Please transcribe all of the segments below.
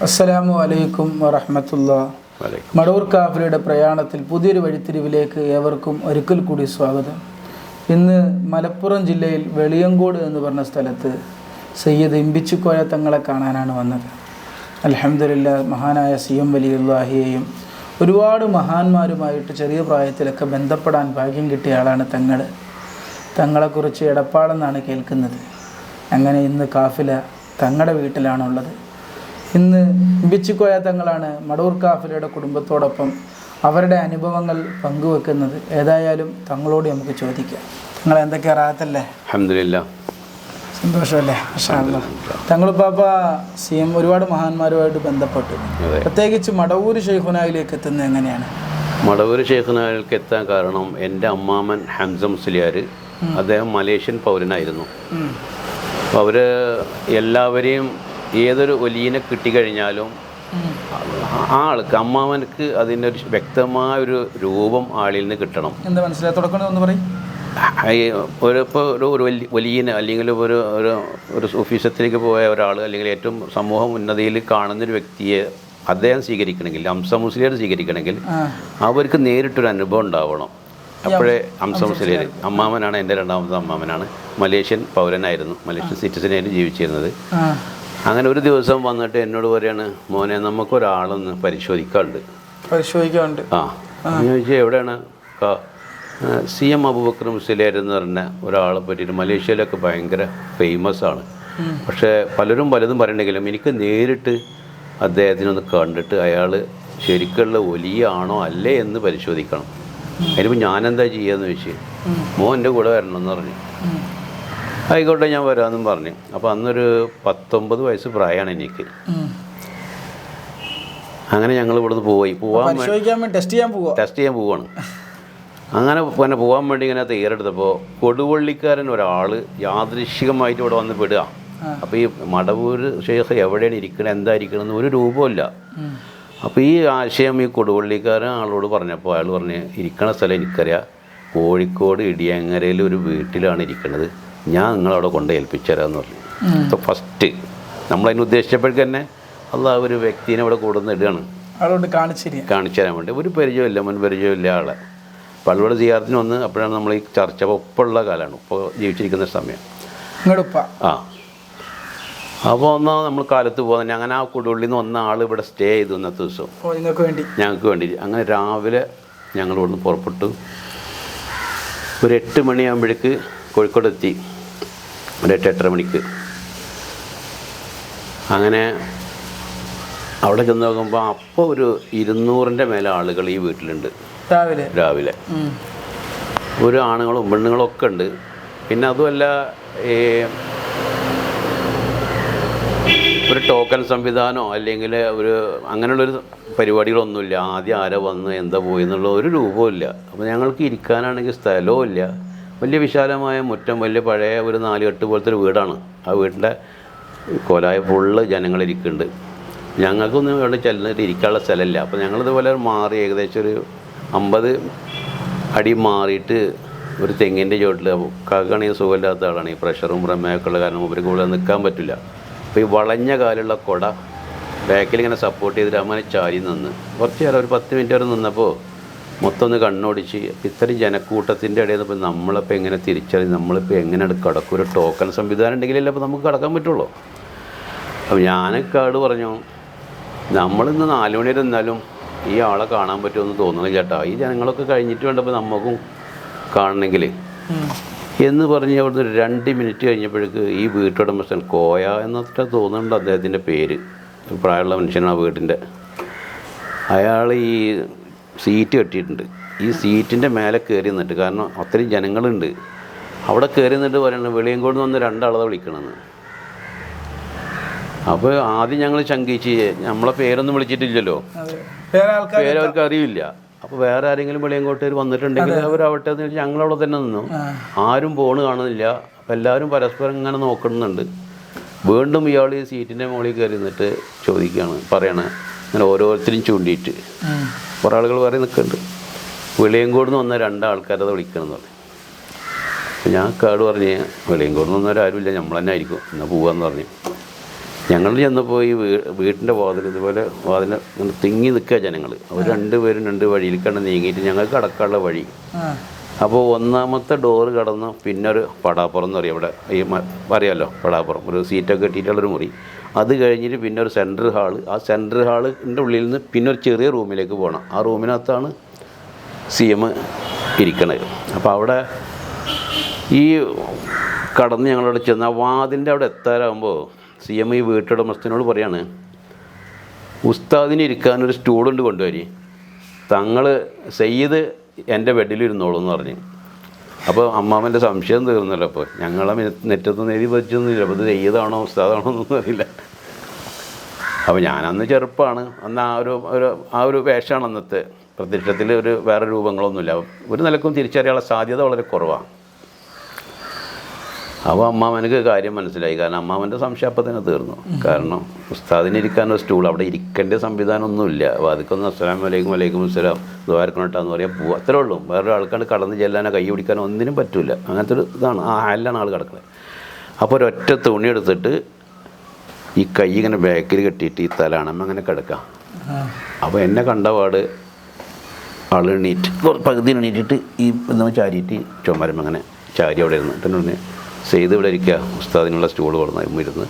അസ്സലാമു അലൈക്കും വറഹ്മത്തുള്ളാഹി. മടവൂർ കാഫിലയുടെ പ്രയാണത്തിൽ പുതിയൊരു വഴിത്തിരിവിലേക്ക് ഏവർക്കും ഒരിക്കൽ കൂടി സ്വാഗതം. ഇന്ന് മലപ്പുറം ജില്ലയിൽ വെളിയങ്കോട് എന്ന് പറഞ്ഞ സ്ഥലത്ത് സയ്യിദ് ഇമ്പിച്ചുക്കോയ തങ്ങളെ കാണാനാണ് വന്നത്. അൽഹംദുലില്ലാഹ്, മഹാനായ സിയം വലിയുല്ലാഹിയെയും ഒരുപാട് മഹാന്മാരുമായിട്ട് ചെറിയ പ്രായത്തിലൊക്കെ ബന്ധപ്പെടാൻ ഭാഗ്യം കിട്ടിയ ആളാണ് തങ്ങളെക്കുറിച്ച് എടപ്പാടെന്നാണ് കേൾക്കുന്നത്. അങ്ങനെ ഇന്ന് കാഫില തങ്ങളുടെ വീട്ടിലാണുള്ളത്. ഇന്ന് ഇമ്പിച്ചുക്കോയ തങ്ങളാണ് മടവൂർ കാഫിലയുടെ കുടുംബത്തോടൊപ്പം അവരുടെ അനുഭവങ്ങൾ പങ്കുവെക്കുന്നത്. ഏതായാലും തങ്ങളോട് നമുക്ക് ചോദിക്കാം. നിങ്ങൾ എന്തൊക്കെ റാഹത്തല്ലേ? അൽഹംദുലില്ലാഹ്, സന്തോഷമല്ലേ? മാഷാ അല്ലാഹ്. തങ്ങളുപ്പാപ്പ സിഎം ഒരുപാട് മഹാന്മാരുമായിട്ട് ബന്ധപ്പെട്ടു. പ്രത്യേകിച്ച് മടവൂർ ശൈഖുനായിലേക്ക് എത്തുന്നത് എങ്ങനെയാണ്? മടവൂർ ശൈഖുനായിലേക്ക് എത്താൻ കാരണം എൻ്റെ അമ്മാമൻ ഹംസ മുസ്ലിയാർ, അദ്ദേഹം മലേഷ്യൻ പൗരനായിരുന്നു. അപ്പോൾ അവർ എല്ലാവരെയും ഏതൊരു ഒലീനെ കിട്ടിക്കഴിഞ്ഞാലും ആ ആൾക്ക് അമ്മാവനക്ക് അതിൻ്റെ ഒരു വ്യക്തമായൊരു രൂപം ആളിൽ നിന്ന് കിട്ടണം. എന്താ മനസ്സിലായി? തുടക്കം ഒന്ന് പറയും. ഇപ്പോൾ ഒരു വലിയന് അല്ലെങ്കിൽ ഒരു ഓഫീസത്തിലേക്ക് പോയ ഒരാൾ അല്ലെങ്കിൽ ഏറ്റവും സമൂഹം ഉന്നതിയിൽ കാണുന്നൊരു വ്യക്തിയെ അദ്ദേഹം സ്വീകരിക്കണമെങ്കിൽ, ഹംസ മുസ്ലിയാർ സ്വീകരിക്കണമെങ്കിൽ അവർക്ക് നേരിട്ടൊരു അനുഭവം ഉണ്ടാവണം. അപ്പോഴേ ഹംസ മുസ്ലിയാർ അമ്മാമനാണ്, എൻ്റെ രണ്ടാമത്തെ അമ്മാമനാണ്. മലേഷ്യൻ പൗരനായിരുന്നു, മലേഷ്യൻ സിറ്റിസനായിരുന്നു ജീവിച്ചിരുന്നത്. അങ്ങനെ ഒരു ദിവസം വന്നിട്ട് എന്നോട് പറയാണ്, മോനെ നമുക്കൊരാളൊന്ന് പരിശോധിക്കാറുണ്ട്. ഞാൻ ചോദിച്ചാൽ എവിടെയാണ്? സിഎം അബൂബക്കർ മുസ്ലിയാർ എന്ന് പറഞ്ഞ ഒരാളെ പറ്റിയിട്ട് മലേഷ്യയിലൊക്കെ ഭയങ്കര ഫേമസ് ആണ്. പക്ഷേ പലതും പറയണമെങ്കിലും എനിക്ക് നേരിട്ട് അദ്ദേഹത്തിനൊന്ന് കണ്ടിട്ട് അയാൾ ശരിക്കുള്ള വലിയാണോ അല്ലേ എന്ന് പരിശോധിക്കണം. അതിനിപ്പോൾ ഞാനെന്താ ചെയ്യാന്ന് ചോദിച്ചു. മോൻ എൻ്റെ കൂടെ വരണമെന്ന് പറഞ്ഞു. ആയിക്കോട്ടെ, ഞാൻ വരാമെന്നും പറഞ്ഞു. അപ്പോൾ അന്നൊരു 19 വയസ്സ് പ്രായമാണ് എനിക്ക്. അങ്ങനെ ഞങ്ങൾ ഇവിടുന്ന് ടെസ്റ്റ് ചെയ്യാൻ പോവാണ്. അങ്ങനെ പിന്നെ പോകാൻ വേണ്ടി ഇങ്ങനെ തയ്യാറെടുത്തപ്പോൾ കൊടുവള്ളിക്കാരൻ ഒരാൾ യാദൃശ്ചികമായിട്ട് ഇവിടെ വന്ന് പെടുക. അപ്പോൾ ഈ മടവൂർ ഷെയ്ഖ് എവിടെയാണ് ഇരിക്കണത്, എന്താ ഇരിക്കണമെന്ന് ഒരു രൂപമില്ല. അപ്പോൾ ഈ ആശയം ഈ കൊടുവള്ളിക്കാരൻ ആളോട് പറഞ്ഞപ്പോൾ അയാൾ പറഞ്ഞ്, ഇരിക്കണ സ്ഥലം എനിക്കറിയാം, കോഴിക്കോട് ഇടിയങ്ങരയിൽ ഒരു വീട്ടിലാണ് ഇരിക്കുന്നത്, ഞാൻ നിങ്ങളവിടെ കൊണ്ട് ഏൽപ്പിച്ചു തരാമെന്ന് പറഞ്ഞു. അപ്പോൾ ഫസ്റ്റ് നമ്മളതിന് ഉദ്ദേശിച്ചപ്പോഴേക്ക് തന്നെ അള്ളാഹ് ഒരു വ്യക്തിനെ ഇവിടെ കൊടുന്നിടുകയാണ്, കാണിച്ചു തരാൻ വേണ്ടി. ഒരു പരിചയമില്ല, മുൻ പരിചയമില്ല ആളെ. അപ്പോൾ ആളോട് സിയാറത്തിന് വന്ന് അപ്പോഴാണ് നമ്മൾ ഈ ചർച്ച ഒപ്പമുള്ള കാലമാണ്, ഇപ്പോൾ ജീവിച്ചിരിക്കുന്ന സമയം. അപ്പോൾ ഒന്നാ നമ്മൾ കാലത്ത് പോകുന്നത്. അങ്ങനെ ആ കൊടുവള്ളിയിൽ നിന്ന് വന്ന ആൾ ഇവിടെ സ്റ്റേ ചെയ്തു ഇന്നത്തെ ദിവസം ഞങ്ങൾക്ക് വേണ്ടി. അങ്ങനെ രാവിലെ ഞങ്ങൾ ഇവിടുന്ന് പുറപ്പെട്ടു. ഒരു 8 മണിയാകുമ്പോഴേക്ക് കോഴിക്കോട് എത്തി. ഒരു 8-8:30 മണിക്ക്. അങ്ങനെ അവിടെ ചെന്ന് നോക്കുമ്പോൾ അപ്പോൾ ഒരു 200-ൻ്റെ മേലെ ആളുകൾ ഈ വീട്ടിലുണ്ട് രാവിലെ. ഒരു ആണുങ്ങളും പെണ്ണുങ്ങളും ഒക്കെ ഉണ്ട്. പിന്നെ അതുമല്ല, ഒരു ടോക്കൺ സംവിധാനമോ അല്ലെങ്കിൽ അങ്ങനെയുള്ളൊരു പരിപാടികളൊന്നുമില്ല. ആദ്യം ആരെ വന്ന് എന്താ പോയി എന്നുള്ള ഒരു രൂപവും ഇല്ല. അപ്പോൾ ഞങ്ങൾക്ക് ഇരിക്കാനാണെങ്കിൽ സ്ഥലവും ഇല്ല. വലിയ വിശാലമായ മുറ്റം, വലിയ പഴയ ഒരു 4 കെട്ട് പോലത്തെ ഒരു വീടാണ്. ആ വീടിൻ്റെ കോലായ ഫുള്ള് ജനങ്ങളിരിക്കുന്നുണ്ട്. ഞങ്ങൾക്കൊന്നും ഇവിടെ ചെല്ലിട്ട് ഇരിക്കാനുള്ള സ്ഥലമില്ല. അപ്പോൾ ഞങ്ങളിതുപോലെ മാറി ഏകദേശം ഒരു 50 അടി മാറിയിട്ട് ഒരു തെങ്ങിൻ്റെ ചുവട്ടിൽ, കാക്കാണെങ്കിൽ സുഖമില്ലാത്ത ആളാണ്, ഈ പ്രഷറും പ്രമേയൊക്കെ ഉള്ള കാരണം ഇവർക്ക് ഇവിടെ നിൽക്കാൻ പറ്റില്ല. അപ്പോൾ ഈ വളഞ്ഞ കാലുള്ള കുട ബാക്കിൽ ഇങ്ങനെ സപ്പോർട്ട് ചെയ്തിട്ട് അമ്മനെ ചാരി നിന്ന് കുറച്ച് നേരം ഒരു 10 മിനിറ്റ് വരെ നിന്നപ്പോൾ മൊത്തം ഒന്ന് കണ്ണോടിച്ച്. ഇത്രയും ജനക്കൂട്ടത്തിൻ്റെ ഇടയിൽ നിന്ന് ഇപ്പോൾ നമ്മളിപ്പോൾ എങ്ങനെ തിരിച്ചറിയും, നമ്മളിപ്പോൾ എങ്ങനെ കിടക്കും? ഒരു ടോക്കൺ സംവിധാനം ഉണ്ടെങ്കിലല്ലേ അപ്പോൾ നമുക്ക് കിടക്കാൻ പറ്റുള്ളൂ. അപ്പോൾ ഞാനൊക്കെ ആട് പറഞ്ഞു, നമ്മളിന്ന് 4 മണി വരെ നിന്നാലും ഈ ആളെ കാണാൻ പറ്റുമെന്ന് തോന്നുന്നില്ല ചേട്ടാ, ഈ ജനങ്ങളൊക്കെ കഴിഞ്ഞിട്ട് വേണ്ടപ്പോൾ നമുക്കും കാണണമെങ്കിൽ എന്ന് പറഞ്ഞ് അവിടുന്ന് ഒരു 2 മിനിറ്റ് കഴിഞ്ഞപ്പോഴേക്ക് ഈ വീട്ടുടമസ്ഥൻ, കോയ എന്നൊക്കെ തോന്നുന്നുണ്ട് അദ്ദേഹത്തിൻ്റെ പേര്, പ്രായമുള്ള മനുഷ്യനാണ് ആ വീട്ടിൻ്റെ, അയാൾ ഈ സീറ്റ് കെട്ടിയിട്ടുണ്ട്. ഈ സീറ്റിൻ്റെ മേലെ കയറി നിന്നിട്ട്, കാരണം അത്രയും ജനങ്ങളുണ്ട്, അവിടെ കയറി നിന്നിട്ട് പറയണം വെളിയങ്കോട് നിന്ന് 2 ആളെ വിളിക്കണമെന്ന്. അപ്പോൾ ആദ്യം ഞങ്ങൾ ശങ്കിച്ച്, നമ്മളെ പേരൊന്നും വിളിച്ചിട്ടില്ലല്ലോ, പേര് അവർക്ക് അറിയില്ല. അപ്പോൾ വേറെ ആരെങ്കിലും വെളിയങ്കോട്ടേർ വന്നിട്ടുണ്ടെങ്കിൽ അവരാവട്ടെ എന്ന് വെച്ചാൽ ഞങ്ങളവിടെ തന്നെ നിന്നു. ആരും ഫോണ് കാണുന്നില്ല. അപ്പോൾ എല്ലാവരും പരസ്പരം ഇങ്ങനെ നോക്കുന്നുണ്ട്. വീണ്ടും ഇയാൾ ഈ സീറ്റിൻ്റെ മുകളിൽ കയറി നിന്നിട്ട് ചോദിക്കുകയാണ്, പറയണേ അങ്ങനെ ഓരോരുത്തരും ചൂണ്ടിയിട്ട്. കുറേ ആളുകൾ വേറെ നിൽക്കുന്നുണ്ട്. വെളിയങ്കോട് നിന്ന് വന്ന 2 ആൾക്കാരത് വിളിക്കണമെന്ന് പറഞ്ഞു. അപ്പോൾ ഞാൻ കാട് പറഞ്ഞ്, വെളിയങ്കോട് നിന്ന് വന്നവരാരുമില്ല, നമ്മൾ തന്നെ ആയിരിക്കും, എന്നാൽ പോവാന്ന് പറഞ്ഞു. ഞങ്ങൾ ചെന്നപ്പോൾ ഈ വീട്ടിൻ്റെ വാതിൽ ഇതുപോലെ വാതിൽ ഇങ്ങനെ തിങ്ങി നിൽക്കുക ജനങ്ങൾ. അവർ രണ്ടുപേരും രണ്ട് വഴിയിലേക്കാണ് നീങ്ങിയിട്ട് ഞങ്ങൾക്ക് കടക്കാനുള്ള വഴി. അപ്പോൾ ഒന്നാമത്തെ ഡോറ് കടന്ന് പിന്നെ ഒരു പടാപ്പുറം എന്ന് പറയും, ഇവിടെ ഈ അറിയാമല്ലോ പടാപ്പുറം, ഒരു സീറ്റൊക്കെ കെട്ടിയിട്ടുള്ളൊരു മുറി. അത് കഴിഞ്ഞിട്ട് പിന്നെ ഒരു സെൻട്രൽ ഹാള്. ആ സെൻട്രൽ ഹാളിൻ്റെ ഉള്ളിൽ നിന്ന് പിന്നെ ഒരു ചെറിയ റൂമിലേക്ക് പോകണം. ആ റൂമിനകത്താണ് CM ഇരിക്കണത്. അപ്പോൾ അവിടെ ഈ കടന്ന് ഞങ്ങളവിടെ ചെന്ന് ആ വാതിലിൻ്റെ അവിടെ എത്താറാകുമ്പോൾ CM ഈ വീട്ടുടമസ്ഥനോട് പറയാണ്, ഉസ്താദിന് ഇരിക്കാനൊരു സ്റ്റൂളുണ്ട് കൊണ്ടുവരി, തങ്ങൾ സയ്യിദ് എൻ്റെ ബെഡിലിരുന്നോളൂ എന്ന് പറഞ്ഞു. അപ്പോൾ അമ്മാവൻ്റെ സംശയം തീർന്നല്ലോ. അപ്പോൾ ഞങ്ങളെ നെറ്റത്തൊന്നും എഴുതി വെച്ചൊന്നുമില്ല. അപ്പോൾ ഇത് സയ്യിദാണോ ഉസ്താദാണോ എന്നൊന്നും അറിയില്ല. അപ്പോൾ ഞാനന്ന് ചെറുപ്പമാണ്, അന്ന് ആ ഒരു വേഷമാണ് അന്നത്തെ. പ്രത്യക്ഷത്തിൽ വേറെ രൂപങ്ങളൊന്നുമില്ല. ഒരു നിലക്കും തിരിച്ചറിയാനുള്ള സാധ്യത വളരെ കുറവാണ്. അപ്പോൾ അമ്മാവനക്ക് കാര്യം മനസ്സിലായി. കാരണം അമ്മാവൻ്റെ സംശയം അപ്പം തന്നെ തീർന്നു. കാരണം ഉസ്താദിന് ഇരിക്കാനൊരു സ്റ്റൂൾ, അവിടെ ഇരിക്കേണ്ട സംവിധാനമൊന്നുമില്ല. അപ്പോൾ അതൊക്കൊന്ന് അസ്സലാമു അലൈക്കും വലൈക്കും അസ്സലാം ദ്വാരക്കണട്ടാന്ന് പറയാൻ പോവുക, അത്രേ ഉള്ളൂ. വേറൊരു ആൾക്കാണ്ട് കടന്ന് ചെല്ലാനോ കൈ പിടിക്കാനോ ഒന്നിനും പറ്റില്ല. അങ്ങനത്തെ ഒരു ഇതാണ്, ആ ഹാലിലാണ് ആൾ കിടക്കുന്നത്. അപ്പോൾ ഒരൊറ്റ തുണി എടുത്തിട്ട് ഈ കൈ ഇങ്ങനെ ബാക്കിൽ കെട്ടിയിട്ട് ഈ തലാണമ്മ അങ്ങനെ കിടക്കാം. അപ്പോൾ എന്നെ കണ്ടപാട് ആൾ എണീറ്റ് പകുതി എണീറ്റിട്ട് ഈ നമ്മൾ ചാരിയിട്ട് ചുമരം അങ്ങനെ ചാരി അവിടെ ഇരുന്ന് തന്നെ സെയ്ത് ഇവിടെ ഇരിക്കുക, ഉസ്താദിനുള്ള സ്റ്റൂൾ കൊടുന്ന് ഇരുന്ന്.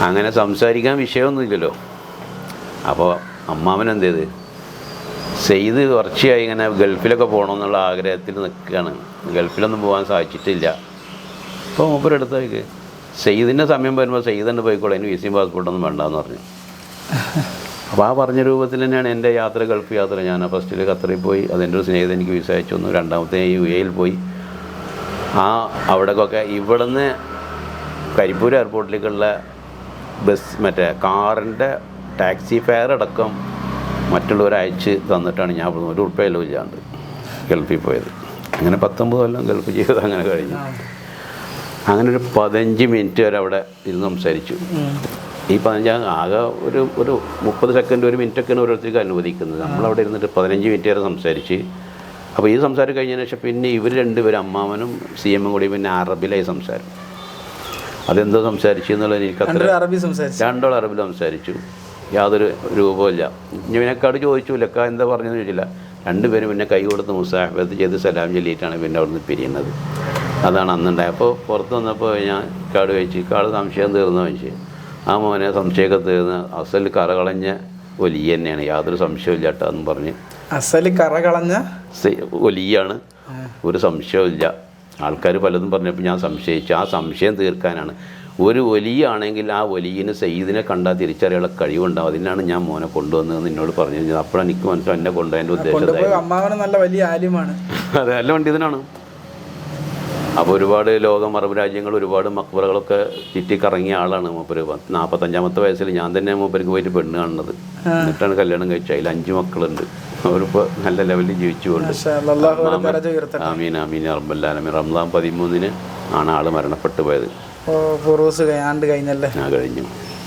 അങ്ങനെ സംസാരിക്കാൻ വിഷയമൊന്നുമില്ലല്ലോ. അപ്പോൾ അമ്മാവൻ എന്ത് ചെയ്ത്, സെയ്ത് കുറച്ചായി ഇങ്ങനെ ഗൾഫിലൊക്കെ പോകണമെന്നുള്ള ആഗ്രഹത്തിൽ നിൽക്കുകയാണ്. ഗൾഫിലൊന്നും പോകാൻ സാധിച്ചിട്ടില്ല. അപ്പോൾ മൂപ്പരെടുത്തേക്ക് സെയ്ദിൻ്റെ സമയം വരുമ്പോൾ സെയ്ദ് തന്നെ പോയിക്കോളൂ, അതിന് വിസയും പാസ്പോർട്ടൊന്നും വേണ്ടെന്ന് പറഞ്ഞു. അപ്പോൾ ആ പറഞ്ഞ രൂപത്തിൽ തന്നെയാണ് എൻ്റെ യാത്ര, ഗൾഫ് യാത്ര. ഞാൻ ഫസ്റ്റിൽ ഖത്തറിൽ പോയി, അതെൻ്റെ ഒരു സ്നേഹിതൻ എനിക്ക് വിസ അയച്ചു തന്നു. രണ്ടാമത്തെ UAE പോയി. അവിടേക്കൊക്കെ ഇവിടുന്ന് കരിപ്പൂർ എയർപോർട്ടിലേക്കുള്ള ബസ് മറ്റേ കാറിൻ്റെ ടാക്സി ഫെയർ അടക്കം മറ്റുള്ളവർ അയച്ച് തന്നിട്ടാണ് ഞാൻ ഒരു ഉറുപ്പ്യല്ലോ ഇല്ലാണ്ട് ഗൾഫിൽ പോയത്. അങ്ങനെ 19 കൊല്ലം ഗൾഫ് ജീവിതം അങ്ങനെ കഴിഞ്ഞു. അങ്ങനെ ഒരു 15 മിനിറ്റ് വരെ അവിടെ ഇരുന്ന് സംസാരിച്ചു. ഈ 15 ആകെ ഒരു 30 സെക്കൻഡ് 1 മിനിറ്റൊക്കെയാണ് ഓരോരുത്തർക്ക് അനുവദിക്കുന്നത്. നമ്മളവിടെ ഇരുന്നിട്ട് 15 മിനിറ്റ് വരെ സംസാരിച്ച്. അപ്പോൾ ഈ സംസാരം കഴിഞ്ഞതിന് ശേഷം പിന്നെ ഇവർ രണ്ടുപേരും അമ്മാവനും CM കൂടി പിന്നെ അറബിലായി സംസാരം. അതെന്തോ സംസാരിച്ചു എന്നുള്ളത് എനിക്കത്ര, രണ്ടോളം അറബിൽ സംസാരിച്ചു. യാതൊരു രൂപമില്ല. ഇവനെക്കാട് ചോദിച്ചു ലക്ക എന്താ പറഞ്ഞതെന്ന് ചോദിച്ചില്ല. രണ്ടുപേരും പിന്നെ കൈ കൊടുത്ത് മുസാഫത്ത് ചെയ്ത് സലാം ചൊല്ലിയിട്ടാണ് പിന്നെ അവിടെ നിന്ന് പിരിയുന്നത്. അതാണ് അന്നുണ്ടായത്. അപ്പോൾ പുറത്ത് വന്നപ്പോൾ ഞാൻ കാട് കഴിച്ച്, കാട് സംശയം തീർന്നു ചോദിച്ചു. ആ മോനെ സംശയമൊക്കെ തീർന്ന് അസൽ കറകളഞ്ഞ ഒലിയ തന്നെയാണ്, യാതൊരു സംശയമില്ല കേട്ടോ എന്ന് പറഞ്ഞ്. അസൽ കറകളഞ്ഞ ഒലിയാണ്, ഒരു സംശയമില്ല. ആൾക്കാർ പലതും പറഞ്ഞപ്പോൾ ഞാൻ സംശയിച്ചു. ആ സംശയം തീർക്കാനാണ്. ഒരു ഒലിയാണെങ്കിൽ ആ ഒലിയിന് സയ്യിദിനെ കണ്ടാൽ തിരിച്ചറിയാനുള്ള കഴിവുണ്ടാവും. അതിനാണ് ഞാൻ മോനെ കൊണ്ടുവന്നതെന്ന് എന്നോട് പറഞ്ഞു കഴിഞ്ഞാൽ അപ്പോഴാണ് എനിക്ക് മനസ്സിലായി എന്നെ കൊണ്ടുപോയതിൻ്റെ ഉദ്ദേശം. നല്ല വലിയ ആലിമാണ്. അതെ, നല്ല പണ്ഡിതനാണ്. അപ്പോൾ ഒരുപാട് ലോകം അറബ് രാജ്യങ്ങൾ ഒരുപാട് മക്ബറകളൊക്കെ ചുറ്റിക്കറങ്ങിയ ആളാണ് മൂപ്പര്. 45-ാമത്തെ വയസ്സിൽ ഞാൻ തന്നെ മൂപ്പർക്ക് പോയിട്ട് പെണ്ണ് കാണുന്നത്. എന്നിട്ടാണ് കല്യാണം കഴിച്ചത്. അതിൽ 5 മക്കളുണ്ട്. അവരിപ്പോൾ നല്ല ലെവലിൽ ജീവിച്ചു കൊണ്ട്. ആമീൻ ആമീൻ റബ്ബല്ലാലമീൻ. റംസാൻ 13-ന് ആണ് ആൾ മരണപ്പെട്ടു പോയത്. കഴിഞ്ഞു.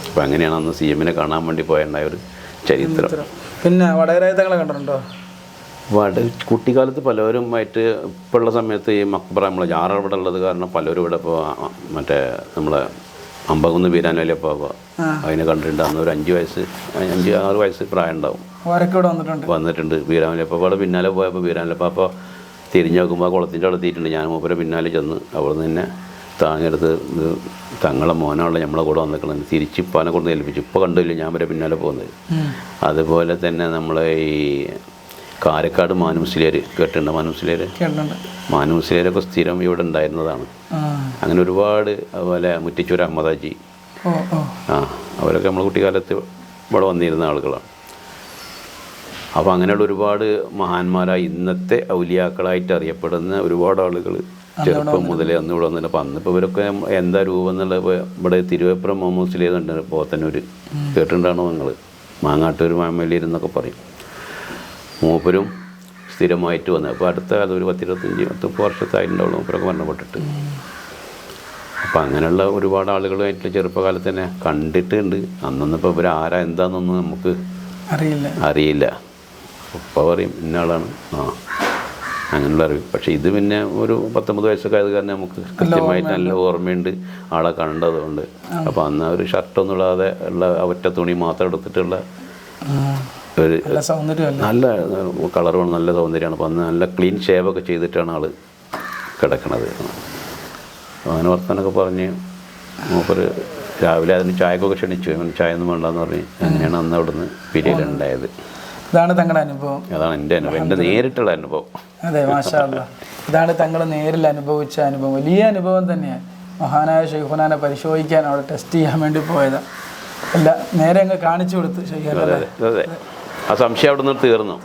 അപ്പോൾ അങ്ങനെയാണ് അന്ന് CM കാണാൻ വേണ്ടി പോയുണ്ടായ ഒരു ചരിത്രം. പിന്നെ വടകരകളെ കണ്ടിട്ടുണ്ടോ? കുട്ടിക്കാലത്ത് പലവരുമായിട്ട് ഇപ്പോഴുള്ള സമയത്ത് ഈ മക്ബറ നമ്മളെ ജാറവിടെ ഉള്ളത് കാരണം പലരും ഇവിടെ ഇപ്പോൾ മറ്റേ നമ്മളെ അമ്പകുന്ന് ബീരാൻവലിയപ്പോൾ അതിനെ കണ്ടിട്ടുണ്ട്. അന്ന് ഒരു 5-6 വയസ്സ് പ്രായം ഉണ്ടാവും. വന്നിട്ടുണ്ട് ബീരാൻവലിയപ്പോൾ അവിടെ പിന്നാലെ പോയപ്പോൾ ബീരാൻവലിയപ്പോൾ തിരിഞ്ഞ് നോക്കുമ്പോൾ ആ കുളത്തിൻ്റെ അവിടെ എത്തിയിട്ടുണ്ട്. ഞാൻ മൂപ്പരെ പിന്നാലെ ചെന്ന് അവിടെ നിന്ന് തന്നെ താങ്ങെടുത്ത് തങ്ങളെ മോനാണല്ലോ നമ്മളെ കൂടെ വന്നിരിക്കുന്നത്, തിരിച്ച് ഇപ്പാനെ കൊണ്ട് ഏൽപ്പിച്ചു. ഇപ്പോൾ കണ്ടില്ല ഞാൻ വരെ പിന്നാലെ പോകുന്നത്. അതുപോലെ തന്നെ നമ്മളെ ഈ കാരക്കാട് മാനുമുസ്ലിയാർ കേട്ടിട്ടുണ്ട്. മാനുമുസ്ലിയാരൊക്കെ സ്ഥിരം ഇവിടെ ഉണ്ടായിരുന്നതാണ്. അങ്ങനെ ഒരുപാട്. അതുപോലെ മുറ്റിച്ചൂർ അഹമ്മദാജി, അവരൊക്കെ നമ്മളെ കുട്ടിക്കാലത്ത് ഇവിടെ വന്നിരുന്ന ആളുകളാണ്. അപ്പോൾ അങ്ങനെയുള്ള ഒരുപാട് മഹാന്മാരായി ഇന്നത്തെ ഔലിയാക്കളായിട്ട് അറിയപ്പെടുന്ന ഒരുപാട് ആളുകൾ ചെറുപ്പം മുതലേ അന്ന് ഇവിടെ വന്നിട്ട്. അപ്പം അന്നിപ്പോൾ ഇവരൊക്കെ എന്താ രൂപം എന്നുള്ളത് ഇവിടെ തിരുവേപ്പുറം മുഹമ്മദ് മുസ്ലിയുണ്ട് പോത്തന്നൂർ കേട്ടിട്ടുണ്ടാണോ നിങ്ങൾ? മാങ്ങാട്ടൂർ മാമല്ലിയിരുന്നൊക്കെ പറയും. മൂപ്പരും സ്ഥിരമായിട്ട് വന്നത്. അപ്പോൾ അടുത്ത കാലം ഒരു 10-25-30 വർഷത്തായിട്ടുണ്ടാവുള്ളൂ മൂപ്പരൊക്കെ മരണപ്പെട്ടിട്ട്. അപ്പം അങ്ങനെയുള്ള ഒരുപാട് ആളുകളുമായിട്ട് ചെറുപ്പകാലത്ത് തന്നെ കണ്ടിട്ടുണ്ട്. അന്നൊന്നിപ്പോൾ ഇവർ ആരാ എന്താണെന്നൊന്നും നമുക്ക് അറിയില്ല. ഇപ്പോൾ പറയും ഇന്ന ആളാണ്. അങ്ങനെയുള്ള അറിവ്. പക്ഷേ ഇത് പിന്നെ ഒരു 19 വയസ്സൊക്കെ ആയത് കാരണം നമുക്ക് കൃത്യമായിട്ട് നല്ല ഓർമ്മയുണ്ട്, ആളെ കണ്ടതുകൊണ്ട്. അപ്പോൾ അന്ന് ഒരു ഷർട്ടൊന്നും ഇടാതെ ഉള്ള ഒറ്റ തുണി മാത്രം എടുത്തിട്ടുള്ള ഒരു നല്ല കളറുമാണ്, നല്ല സൗന്ദര്യമാണ്. അപ്പോൾ അന്ന് നല്ല ക്ലീൻ ഷേവൊക്കെ ചെയ്തിട്ടാണ് ആൾ കിടക്കണത്. അങ്ങനെ വർത്തമാനമൊക്കെ പറഞ്ഞ് മൂപ്പര് രാവിലെ അതിന് ചായക്കൊക്കെ ക്ഷണിച്ചു. ചായ ഒന്നും വേണ്ടെന്ന് പറഞ്ഞ് അങ്ങനെയാണ് അന്ന് അവിടുന്ന് പിരിയൽ ഉണ്ടായത്. ഇതാണ് തങ്ങളുടെ അനുഭവം. അതാണ് എൻ്റെ അനുഭവം, എൻ്റെ നേരിട്ടുള്ള അനുഭവം. അതെ, മാഷാ അല്ലാ. ഇതാണ് തങ്ങൾ നേരിൽ അനുഭവിച്ച അനുഭവം. വലിയ അനുഭവം തന്നെയാണ്. മഹാനായ ഷെയ്ഖുനാനെ പരിശോധിക്കാൻ അവിടെ ടെസ്റ്റ് ചെയ്യാൻ വേണ്ടി പോയതാണ്. അല്ല, നേരെ അങ്ങ് കാണിച്ചു കൊടുത്ത് അതെ അതെ, ആ സംശയം അവിടെ നിന്ന് തീർന്നു.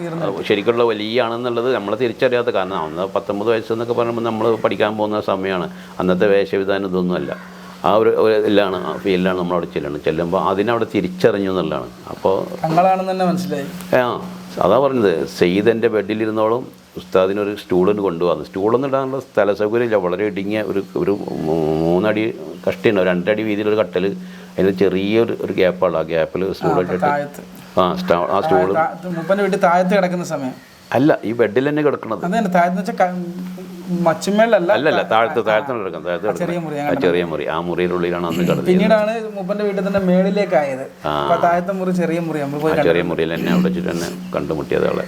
ശരിക്കുള്ള വലിയ ആണെന്നുള്ളത് നമ്മൾ തിരിച്ചറിയാത്ത, കാരണം അന്ന് 19 വയസ്സെന്നൊക്കെ പറയുമ്പോൾ നമ്മൾ പഠിക്കാൻ പോകുന്ന സമയമാണ്. അന്നത്തെ വേഷവിധാനം ഇതൊന്നുമല്ല. ആ ഒരു ഇതിലാണ്, ആ ഫീൽഡിലാണ് നമ്മളവിടെ ചെല്ലുമ്പോൾ അതിനവിടെ തിരിച്ചറിഞ്ഞു എന്നുള്ളതാണ്. അപ്പോൾ തങ്ങളാണെന്ന് തന്നെ മനസ്സിലായി. അതാ പറഞ്ഞത്, സെയ്ദൻ്റെ ബെഡിലിരുന്നോളം ഉസ്താദിനൊരു സ്റ്റൂളിന് കൊണ്ടുവന്നു. സ്റ്റൂളൊന്നും ഇടാനുള്ള സ്ഥല സൗകര്യമില്ല, വളരെ ഇടുങ്ങിയ ഒരു 3 അടി കഷ്ടിയുണ്ട്, 2 അടി വീതിയിലൊരു കട്ടൽ, അതിൽ ചെറിയൊരു ഗ്യാപ്പാണ്. ആ ഗ്യാപ്പിൽ സ്റ്റൂളിട്ടിട്ട് ആ സ്റ്റൂള് വീട്ടിൽ താഴത്ത് കിടക്കുന്ന സമയം അല്ല, ഈ ബെഡിൽ തന്നെ കിടക്കണത്. അല്ലല്ല, താഴത്താണ് കിടക്കുന്നത്. ചെറിയ മുറി, ആ മുറിയിലുള്ളിലാണ് അന്ന് കിടന്നത്. പിന്നീടാണ് മൂപ്പന്റെ വീട്ടിൽ തന്നെ മേളിലേക്ക് ആയത്. താഴത്തെ മുറി ചെറിയ മുറി, ചെറിയ മുറിയിൽ തന്നെ അവിടെ വെച്ചിട്ട് തന്നെ കണ്ടുമുട്ടിയത് ആളെ.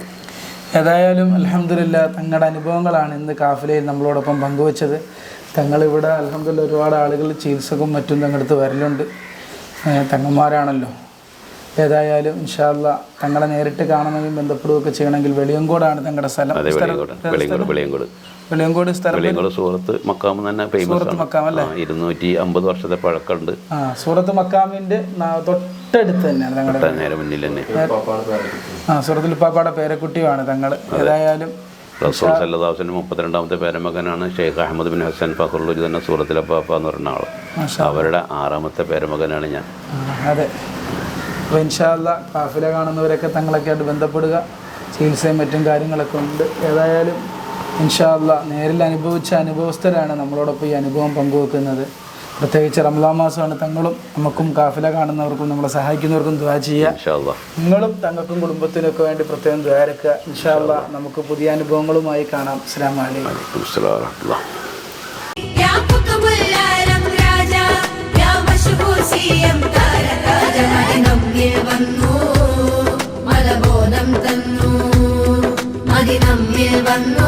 ഏതായാലും അൽഹംദുലില്ലാ, തങ്ങളുടെ അനുഭവങ്ങളാണ് ഇന്ന് കാഫിലയിൽ നമ്മളോടൊപ്പം പങ്കുവച്ചത്. തങ്ങളിവിടെ അൽഹംദുലില്ലാ ഒരുപാട് ആളുകൾ ചികിത്സക്കും മറ്റും തങ്ങളടുത്ത് വരലുണ്ട്. തങ്ങന്മാരാണല്ലോ. ഏതായാലും ഇൻഷാ അല്ലാ തങ്ങളെ നേരിട്ട് കാണണമെങ്കിൽ ബന്ധപ്പെടുകയൊക്കെ ചെയ്യണമെങ്കിൽ വെളിയങ്കോടാണ് തങ്ങളുടെ സ്ഥലം. വെളിയങ്കോട് സ്ഥലം സൂറത്ത് മക്കാം തന്നെ ഫേമസ് ആണ്. 250 വർഷത്തെ പഴക്കമുണ്ട്. സൂറത്ത് മക്കാമിന്റെ തൊട്ടടുത്ത് തന്നെയാണ് തങ്ങളുടെ നേരെ മുന്നിൽ തന്നെ. സൂറത്തുൽ ഉപ്പാപ്പയുടെ പേരക്കുട്ടിയാണ് തങ്ങൾ. ഏതായാലും റസൂൽ സല്ലല്ലാഹു അലൈഹി വസല്ലം 32ാമത്തെ പേരമകനാണ് ഷെയ്ഖ് അഹമ്മദ് ബിൻ ഹസൻ ഫഖറുൽ തന്നെ സൂറത്തുൽ ഉപ്പാപ്പ എന്ന് പറഞ്ഞ ആൾ. അവരുടെ 6ാമത്തെ പേരമകനാണ് ഞാൻ. അതെ. അപ്പോൾ ഇൻഷാ അല്ലാ കാഫില കാണുന്നവരൊക്കെ തങ്ങളൊക്കെ ആയിട്ട് ബന്ധപ്പെടുക. ചികിത്സയും മറ്റും കാര്യങ്ങളൊക്കെ ഉണ്ട്. ഏതായാലും ഇൻഷാ അല്ലാ നേരിൽ അനുഭവിച്ച അനുഭവസ്ഥരാണ് നമ്മളോടൊപ്പം ഈ അനുഭവം പങ്കുവെക്കുന്നത്. പ്രത്യേകിച്ച് റമളാൻ മാസമാണ്. തങ്ങളും നമുക്കും കാഫില കാണുന്നവർക്കും നമ്മളെ സഹായിക്കുന്നവർക്കും ദുആ ചെയ്യുക. നിങ്ങളും തങ്ങൾക്കും കുടുംബത്തിനൊക്കെ വേണ്ടി പ്രത്യേകം ദുആ എടുക്കുക. ഇൻഷാ അല്ലാ നമുക്ക് പുതിയ അനുഭവങ്ങളുമായി കാണാം. അസ്സലാമു അലൈക്കും. മലബോധം തന്നു, മദിനമ്മിൽ വന്നു.